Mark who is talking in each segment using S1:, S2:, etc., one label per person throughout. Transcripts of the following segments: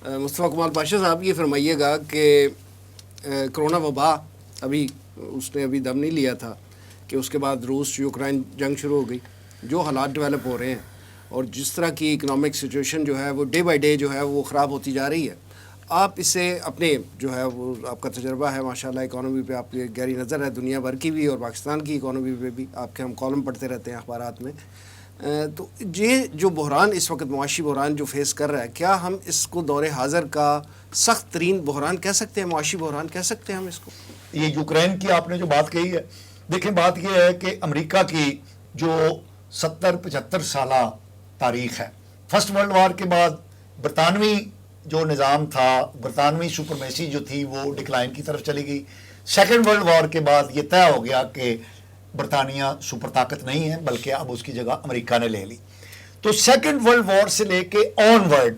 S1: مصطفیٰ کمال پاشا صاحب یہ فرمائیے گا کہ کرونا وبا اس نے ابھی دم نہیں لیا تھا کہ اس کے بعد روس یوکرائن جنگ شروع ہو گئی. جو حالات ڈیولپ ہو رہے ہیں اور جس طرح کی اکنامک سچویشن جو ہے وہ ڈے بائی ڈے جو ہے وہ خراب ہوتی جا رہی ہے، آپ اسے اپنے جو ہے وہ آپ کا تجربہ ہے ماشاءاللہ، اکانومی پہ آپ کی گہری نظر ہے، دنیا بھر کی بھی اور پاکستان کی اکانومی پہ بھی، آپ کے ہم کالم پڑھتے رہتے ہیں اخبارات میں. تو یہ جو بحران اس وقت معاشی بحران جو فیس کر رہا ہے، کیا ہم اس کو دور حاضر کا سخت ترین بحران کہہ سکتے ہیں، معاشی بحران کہہ سکتے ہیں ہم اس کو؟
S2: یہ یوکرین کی آپ نے جو بات کہی ہے، دیکھیں بات یہ ہے کہ امریکہ کی جو 70-75 سالہ تاریخ ہے، فرسٹ ورلڈ وار کے بعد برطانوی جو نظام تھا، برطانوی سپرمیسی جو تھی وہ ڈکلائن کی طرف چلی گئی. سیکنڈ ورلڈ وار کے بعد یہ طے ہو گیا کہ برطانیہ سپر طاقت نہیں ہے بلکہ اب اس کی جگہ امریکہ نے لے لی. تو سیکنڈ ورلڈ وار سے لے کے آن ورڈ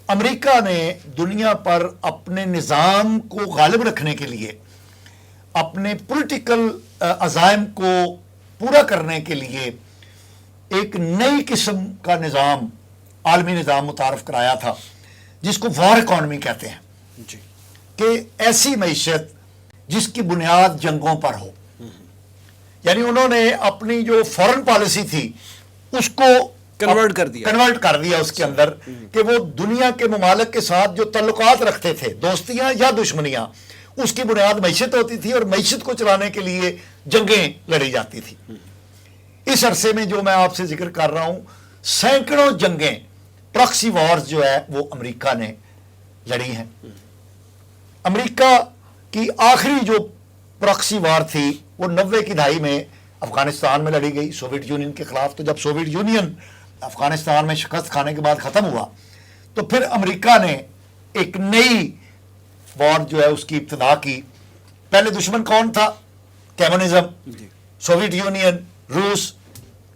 S2: امریکہ نے دنیا پر اپنے نظام کو غالب رکھنے کے لیے، اپنے پولیٹیکل عزائم کو پورا کرنے کے لیے ایک نئی قسم کا نظام، عالمی نظام متعارف کرایا تھا جس کو وار اکانومی کہتے ہیں.
S1: جی.
S2: کہ ایسی معیشت جس کی بنیاد جنگوں پر ہو. یعنی انہوں نے اپنی جو فورن پالیسی تھی اس کو کنورٹ کر دیا اس کے اندر، کہ وہ دنیا کے ممالک کے ساتھ جو تعلقات رکھتے تھے، دوستیاں یا دشمنیاں، اس کی بنیاد معیشت ہوتی تھی اور معیشت کو چلانے کے لیے جنگیں لڑی جاتی تھی. اس عرصے میں جو میں آپ سے ذکر کر رہا ہوں، سینکڑوں جنگیں، پراکسی وارز جو ہے وہ امریکہ نے لڑی ہیں. امریکہ کی آخری جو پراکسی وار تھی وہ 90 کی دہائی میں افغانستان میں لڑی گئی سوویت یونین کے خلاف. تو جب سوویت یونین افغانستان میں شکست کھانے کے بعد ختم ہوا تو پھر امریکہ نے ایک نئی وار جو ہے اس کی ابتدا کی. پہلے دشمن کون تھا؟ کمیونزم، سوویت یونین، روس.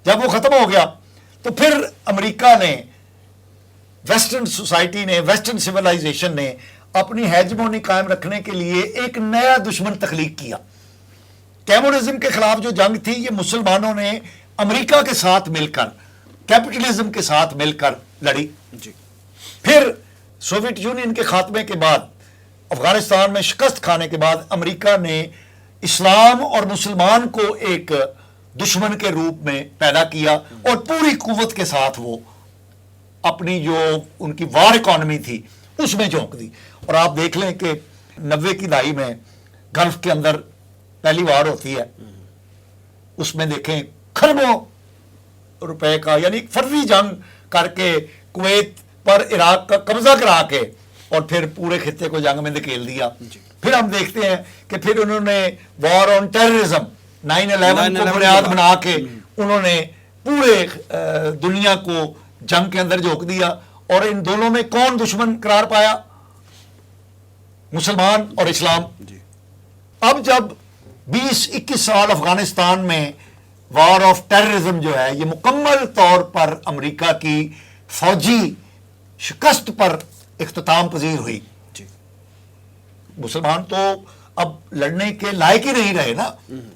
S2: جب وہ ختم ہو گیا تو پھر امریکہ نے، ویسٹرن سوسائٹی نے، ویسٹرن سیولائزیشن نے اپنی ہیجمونی قائم رکھنے کے لیے ایک نیا دشمن تخلیق کیا. کمیونزم کے خلاف جو جنگ تھی یہ مسلمانوں نے امریکہ کے ساتھ مل کر، کیپٹلزم کے ساتھ مل کر لڑی. پھر سوویت یونین کے خاتمے کے بعد، افغانستان میں شکست کھانے کے بعد، امریکہ نے اسلام اور مسلمان کو ایک دشمن کے روپ میں پیدا کیا اور پوری قوت کے ساتھ وہ اپنی جو ان کی وار اکانومی تھی اس میں جھونک دی. اور آپ دیکھ لیں کہ 90 کی دہائی میں گلف کے اندر پہلی وار ہوتی ہے، اس میں دیکھیں کھربوں روپے کا، یعنی فرضی جنگ کر کے کویت پر عراق کا قبضہ کرا کے اور پھر پورے خطے کو جنگ میں دھکیل دیا. پھر ہم دیکھتے ہیں کہ پھر انہوں نے وار آن ٹیررزم 9/11 کو بنیاد بنا کے انہوں نے پورے دنیا کو جنگ کے اندر جھونک دیا. اور ان دونوں میں کون دشمن قرار پایا؟ مسلمان اور اسلام. اب جب 20-21 سال افغانستان میں وار آف ٹیررزم جو ہے یہ مکمل طور پر امریکہ کی فوجی شکست پر اختتام پذیر ہوئی، مسلمان تو اب لڑنے کے لائق ہی نہیں رہے نا،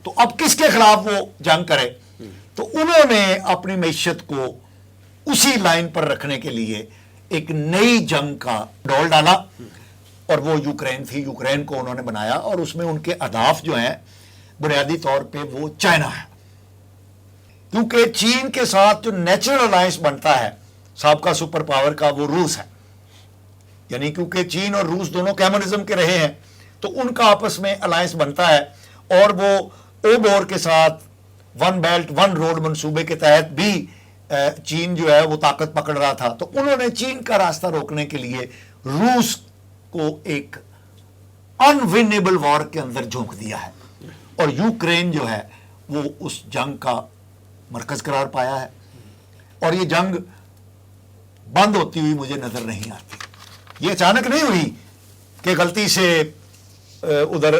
S2: تو اب کس کے خلاف وہ جنگ کرے؟ تو انہوں نے اپنی معیشت کو اسی لائن پر رکھنے کے لیے ایک نئی جنگ کا ڈول ڈالا اور وہ یوکرین تھی. یوکرین کو انہوں نے بنایا اور اس میں ان کے اہداف جو ہیں بنیادی طور پہ وہ چائنا ہے، کیونکہ چین کے ساتھ جو نیچرل الائنس بنتا ہے سابقہ سپر پاور کا وہ روس ہے. یعنی کیونکہ چین اور روس دونوں کمیونزم کے رہے ہیں تو ان کا آپس میں الائنس بنتا ہے، اور وہ او بور کے ساتھ ون بیلٹ ون روڈ منصوبے کے تحت بھی چین جو ہے وہ طاقت پکڑ رہا تھا. تو انہوں نے چین کا راستہ روکنے کے لیے روس کو ایک ان ونیبل وار کے اندر جھونک دیا ہے، اور یوکرین جو ہے وہ اس جنگ کا مرکز قرار پایا ہے. اور یہ جنگ بند ہوتی ہوئی مجھے نظر نہیں آتی. یہ اچانک نہیں ہوئی کہ غلطی سے ادھر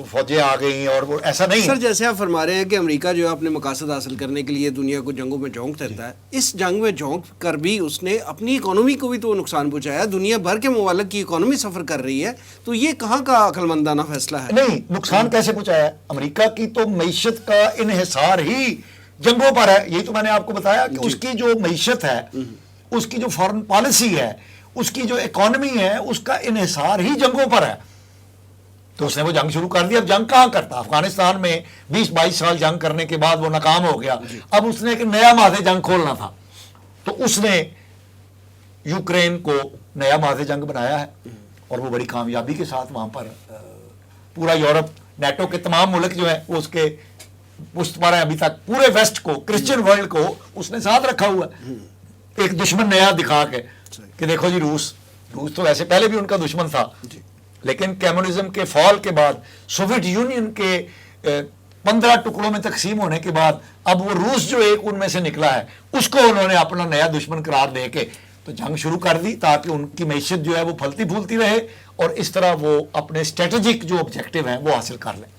S2: فوجیں آ گئیں، اور وہ ایسا نہیں.
S1: سر جیسے آپ فرما رہے ہیں کہ امریکہ جو ہے اپنے مقاصد حاصل کرنے کے لیے دنیا کو جنگوں میں جھونک دیتا ہے، اس جنگ میں جھونک کر بھی اس نے اپنی اکانومی کو بھی تو نقصان پہنچایا. دنیا بھر کے ممالک کی اکانومی سفر کر رہی ہے، تو یہ کہاں کا عقل مندانہ فیصلہ ہے؟
S2: نہیں، نقصان کیسے پہنچایا؟ امریکہ کی تو معیشت کا انحصار ہی جنگوں پر ہے. یہی تو میں نے آپ کو بتایا کہ اس کی جو معیشت ہے، اس کی جو فارن پالیسی ہے، اس کی جو اکانومی ہے اس کا انحصار ہی جنگوں پر ہے. تو اس نے وہ جنگ شروع کر دی. اب جنگ کہاں کرتا؟ افغانستان میں 20-22 سال جنگ کرنے کے بعد وہ ناکام ہو گیا. اب اس نے ایک نیا ماضی جنگ کھولنا تھا، تو اس نے یوکرین کو نیا ماضی جنگ بنایا ہے، اور وہ بڑی کامیابی کے ساتھ وہاں پر پورا یورپ، نیٹو کے تمام ملک جو ہیں وہ اس کے پشت پر ہیں ابھی تک. پورے ویسٹ کو، کرسچن ورلڈ کو اس نے ساتھ رکھا ہوا ہے، ایک دشمن نیا دکھا کے کہ دیکھو جی روس تو ویسے پہلے بھی ان کا دشمن تھا، لیکن کمیونزم کے فال کے بعد، سوویت یونین کے 15 ٹکڑوں میں تقسیم ہونے کے بعد، اب وہ روس جو ایک ان میں سے نکلا ہے اس کو انہوں نے اپنا نیا دشمن قرار دے کے تو جنگ شروع کر دی، تاکہ ان کی معیشت جو ہے وہ پھلتی پھولتی رہے، اور اس طرح وہ اپنے اسٹریٹجک جو آبجیکٹو ہیں وہ حاصل کر لیں.